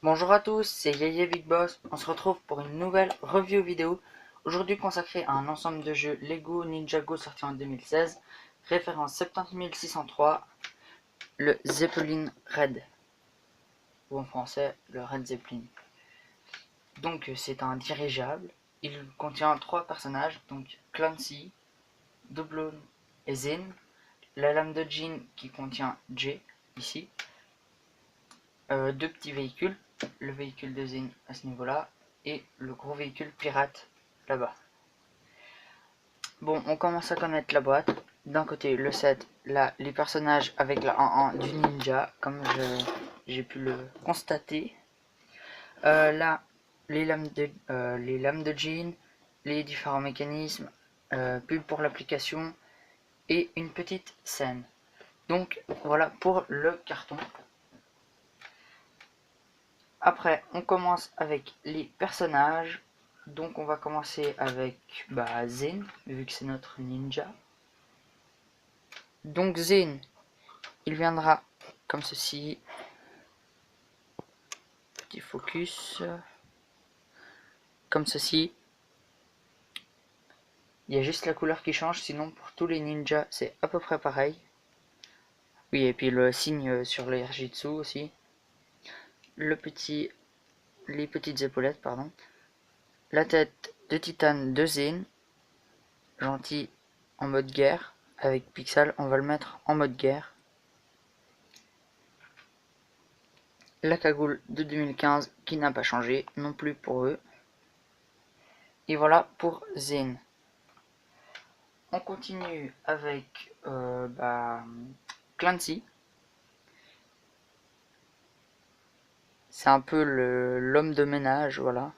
Bonjour à tous, c'est Yaya Big Boss. On se retrouve pour une nouvelle review vidéo, aujourd'hui consacrée à un ensemble de jeux Lego Ninjago sorti en 2016, référence 70603, le Zeppelin Red, ou en français le Red Zeppelin. Donc c'est un dirigeable, il contient 3 personnages, donc Clancy, Doubloon et Zin, la lame de Jean qui contient J ici, 2 petits véhicules, le véhicule de Zin à ce niveau là et le gros véhicule pirate là-bas. Bon, on commence à connaître la boîte. D'un côté le set, là les personnages avec la 1-1 du ninja comme j'ai pu le constater. Là les lames de jean, les différents mécanismes, pub pour l'application et une petite scène. Donc voilà pour le carton. Après, on commence avec les personnages. Donc on va commencer avec Zen, vu que c'est notre ninja. Donc Zen, il viendra comme ceci. Petit focus. Comme ceci. Il y a juste la couleur qui change, sinon pour tous les ninjas c'est à peu près pareil. Oui, et puis le signe sur les Jitsu aussi. Les petites épaulettes, pardon. La tête de titane de Zen. Gentil en mode guerre. Avec Pixel, on va le mettre en mode guerre. La cagoule de 2015 qui n'a pas changé non plus pour eux. Et voilà pour Zen. On continue avec Clancy. C'est un peu l'homme de ménage, voilà.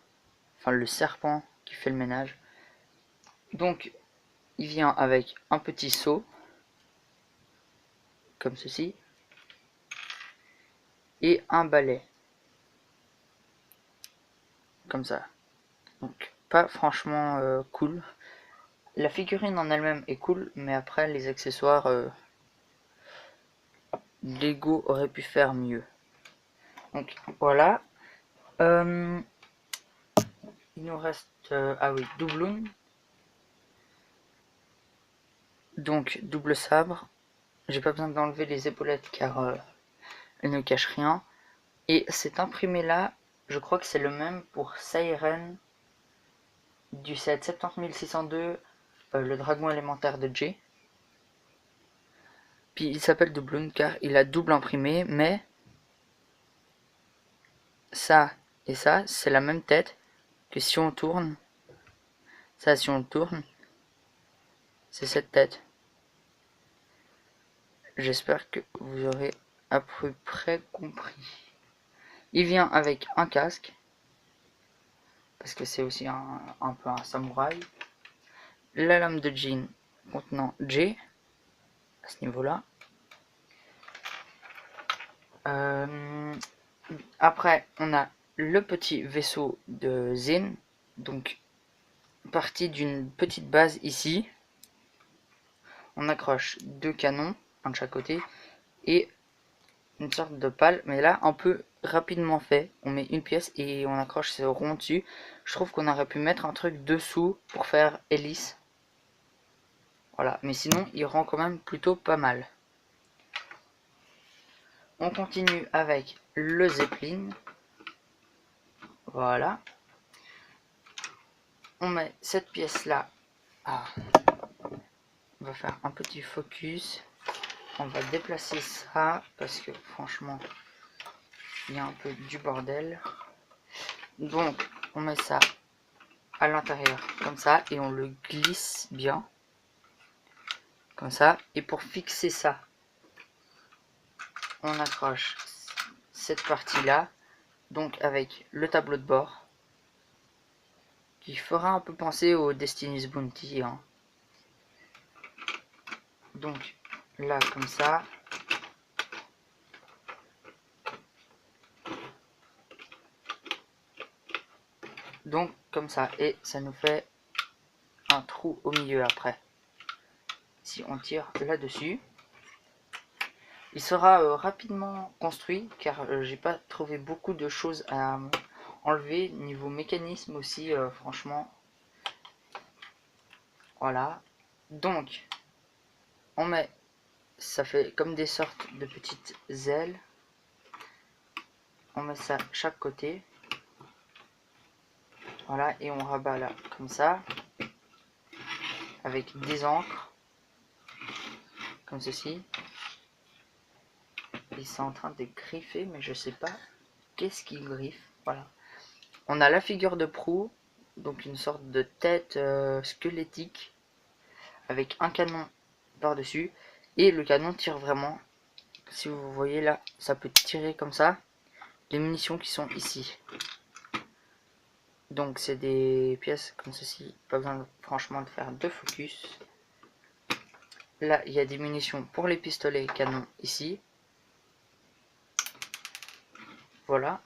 Enfin le serpent qui fait le ménage. Donc il vient avec un petit seau. Comme ceci. Et un balai. Comme ça. Donc pas franchement cool. La figurine en elle-même est cool, mais après les accessoires, Lego aurait pu faire mieux. Donc voilà. Il nous reste ah oui, Doubloon. Donc double sabre. J'ai pas besoin d'enlever les épaulettes car elles ne cachent rien. Et cet imprimé là, je crois que c'est le même pour Siren du set 70602, le dragon élémentaire de J. Puis il s'appelle Doubloon car il a double imprimé, mais ça et ça, c'est la même tête que si on tourne. Ça, si on le tourne, c'est cette tête. J'espère que vous aurez à peu près compris. Il vient avec un casque, parce que c'est aussi un peu un samouraï. La lame de jean contenant J, à ce niveau-là. Après, on a le petit vaisseau de Zen, donc parti d'une petite base ici. On accroche 2 canons, un de chaque côté, et une sorte de pale, mais là un peu rapidement fait. On met une pièce et on accroche ce rond dessus. Je trouve qu'on aurait pu mettre un truc dessous pour faire hélice. Voilà, mais sinon il rend quand même plutôt pas mal. On continue avec le Zeppelin. Voilà. On met cette pièce là. Ah. On va faire un petit focus. On va déplacer ça parce que franchement il y a un peu du bordel. Donc on met ça à l'intérieur comme ça et on le glisse bien comme ça. Et pour fixer ça, on accroche cette partie là, donc avec le tableau de bord qui fera un peu penser au Destiny's Bounty, hein. Donc là comme ça. Donc comme ça, et ça nous fait un trou au milieu après si on tire là dessus. Il sera rapidement construit car j'ai pas trouvé beaucoup de choses à enlever. Niveau mécanisme aussi, franchement. Voilà. Donc, on met, ça fait comme des sortes de petites ailes. On met ça chaque côté. Voilà, et on rabat là, comme ça. Avec des encres. Comme ceci. Ils sont en train de griffer, mais je sais pas qu'est-ce qu'ils griffent. Voilà. On a la figure de proue, donc une sorte de tête squelettique avec un canon par-dessus. Et le canon tire vraiment. Si vous voyez là, ça peut tirer comme ça. Les munitions qui sont ici. Donc c'est des pièces comme ceci. Pas besoin franchement de faire de focus. Là, il y a des munitions pour les pistolets canons ici. Voilà.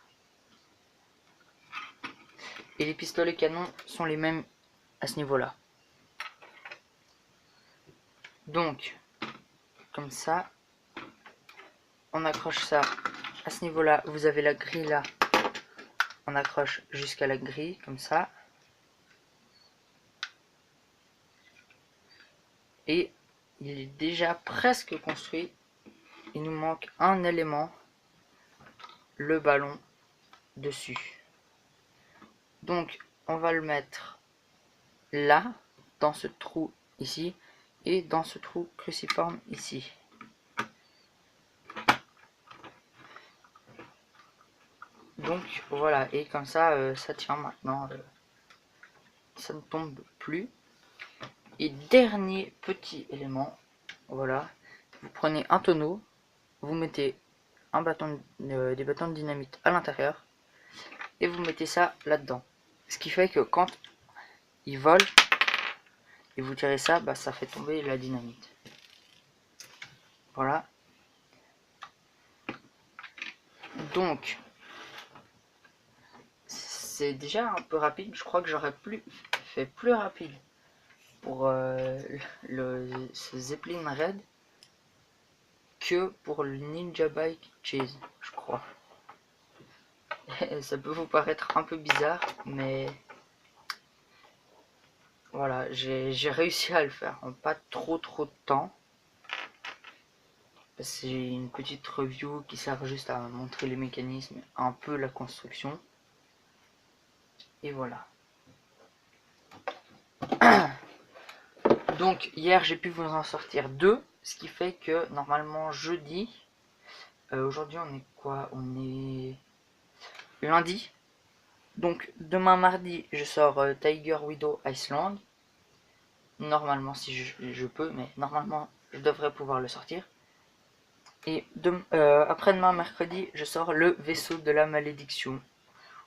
Et les pistolets canons sont les mêmes à ce niveau-là. Donc, comme ça, on accroche ça à ce niveau-là. Vous avez la grille là. On accroche jusqu'à la grille, comme ça. Et il est déjà presque construit. Il nous manque un élément, le ballon dessus. Donc, on va le mettre là, dans ce trou ici, et dans ce trou cruciforme ici. Donc voilà, et comme ça, ça tient maintenant, ça ne tombe plus. Et dernier petit élément, voilà, vous prenez un tonneau, vous mettez un bâton, des bâtons de dynamite à l'intérieur, et vous mettez ça là-dedans. Ce qui fait que quand il vole, et vous tirez ça, bah, ça fait tomber la dynamite. Voilà. Donc, c'est déjà un peu rapide. Je crois que j'aurais fait plus rapide pour ce Zeppelin Red que pour le Ninja Bike Chase, je crois. Ça peut vous paraître un peu bizarre, mais voilà, j'ai réussi à le faire en pas trop de temps. C'est une petite review qui sert juste à montrer les mécanismes, un peu la construction. Et voilà. Donc hier j'ai pu vous en sortir 2, ce qui fait que normalement jeudi, aujourd'hui on est quoi? On est lundi. Donc demain mardi je sors Tiger Widow Iceland. Normalement si je peux, mais normalement je devrais pouvoir le sortir. Et après-demain mercredi je sors le vaisseau de la malédiction,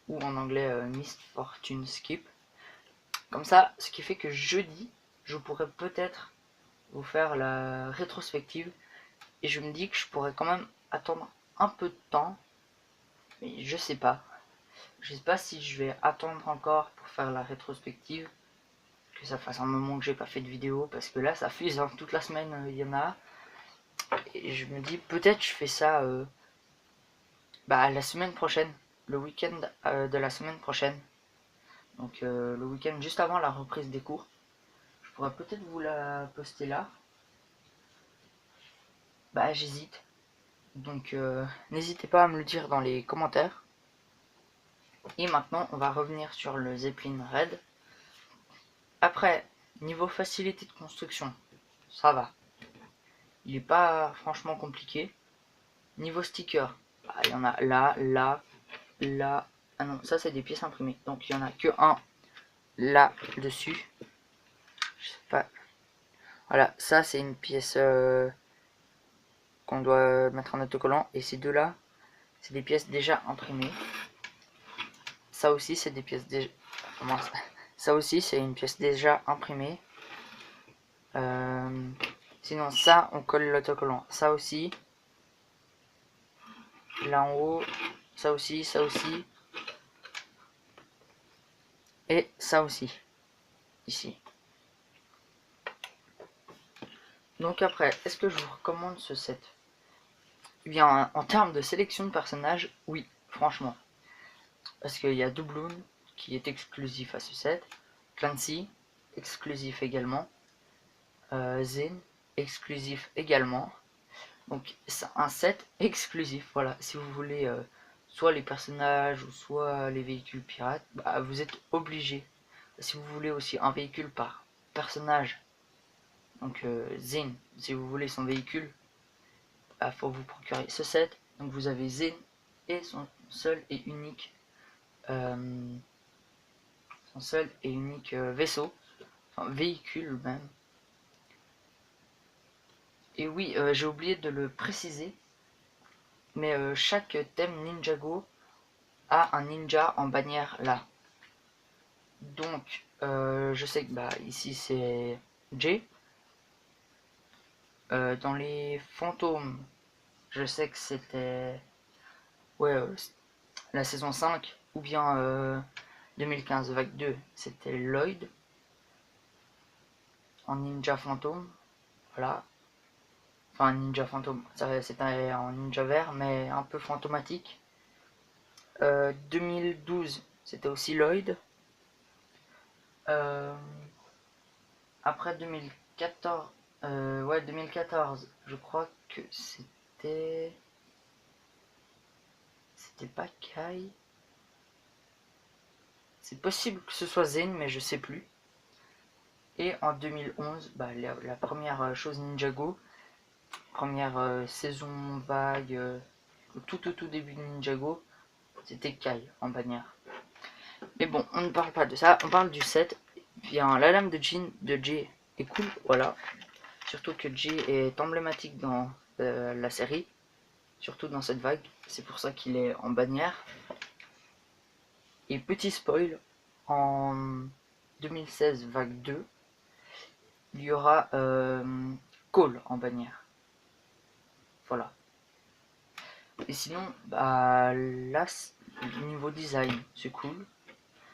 ou en anglais Mist Fortune Skip. Comme ça, ce qui fait que jeudi je pourrais peut-être vous faire la rétrospective. Et je me dis que je pourrais quand même attendre un peu de temps. Mais je sais pas. Je sais pas si je vais attendre encore pour faire la rétrospective. Que ça fasse un moment que j'ai pas fait de vidéo. Parce que là ça fuse, hein, toute la semaine il y en a. Et je me dis peut-être je fais ça la semaine prochaine. Le week-end de la semaine prochaine. Donc le week-end juste avant la reprise des cours. Je pourrais peut-être vous la poster là. Bah j'hésite. Donc n'hésitez pas à me le dire dans les commentaires. Et maintenant on va revenir sur le Zeppelin Red. Après, niveau facilité de construction, ça va. Il est pas franchement compliqué. Niveau sticker, il y en a là, là, là. Ah non, ça c'est des pièces imprimées. Donc il y en a que un là dessus. Je sais pas. Voilà, ça c'est une pièce qu'on doit mettre en autocollant. Et ces deux là, c'est des pièces déjà imprimées. Ça aussi c'est des pièces déjà... Comment ça? Ça aussi c'est une pièce déjà imprimée. Sinon ça on colle l'autocollant. Ça aussi. Là en haut. Ça aussi, ça aussi. Et ça aussi. Ici. Donc après, est-ce que je vous recommande ce set? Eh bien, en termes de sélection de personnages, oui, franchement. Parce qu'il y a Doubloon, qui est exclusif à ce set, Clancy, exclusif également, Zen, exclusif également. Donc c'est un set exclusif, voilà. Si vous voulez soit les personnages ou soit les véhicules pirates, bah, vous êtes obligé. Si vous voulez aussi un véhicule par personnage, donc Zen, si vous voulez son véhicule, bah, faut vous procurer ce set. Donc vous avez Zen et son seul et unique vaisseau, enfin véhicule même. Et oui, j'ai oublié de le préciser, mais chaque thème Ninjago a un ninja en bannière là. Donc, je sais que bah, ici c'est J. Dans les fantômes, je sais que c'était ouais, la saison 5 ou bien 2015 vague 2, c'était Lloyd en ninja fantôme. Voilà. Enfin, ninja fantôme, c'était en ninja vert, mais un peu fantomatique. 2012, c'était aussi Lloyd. Euh, Après 2014, ouais 2014, je crois que c'était pas Kai. C'est possible que ce soit Zen, mais je sais plus. Et en 2011, bah, la première chose Ninjago, première saison vague, au tout début de Ninjago, c'était Kai en bannière. Mais bon, on ne parle pas de ça, on parle du set. Bien, la lame de jean de Jay est cool, voilà. Surtout que Jay est emblématique dans la série, surtout dans cette vague. C'est pour ça qu'il est en bannière. Et petit spoil, en 2016 vague 2, il y aura Cole en bannière. Voilà. Et sinon, bah là, niveau design, c'est cool.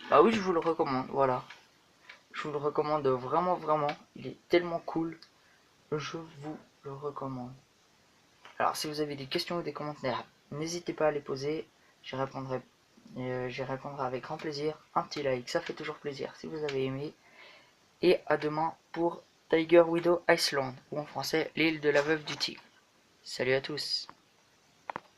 Bah oui, je vous le recommande, voilà. Je vous le recommande vraiment, vraiment. Il est tellement cool. Je vous le recommande. Alors, si vous avez des questions ou des commentaires, n'hésitez pas à les poser. J'y répondrai avec grand plaisir. Un petit like, ça fait toujours plaisir si vous avez aimé. Et à demain pour Tiger Widow Island, ou en français l'île de la veuve du tigre. Salut à tous.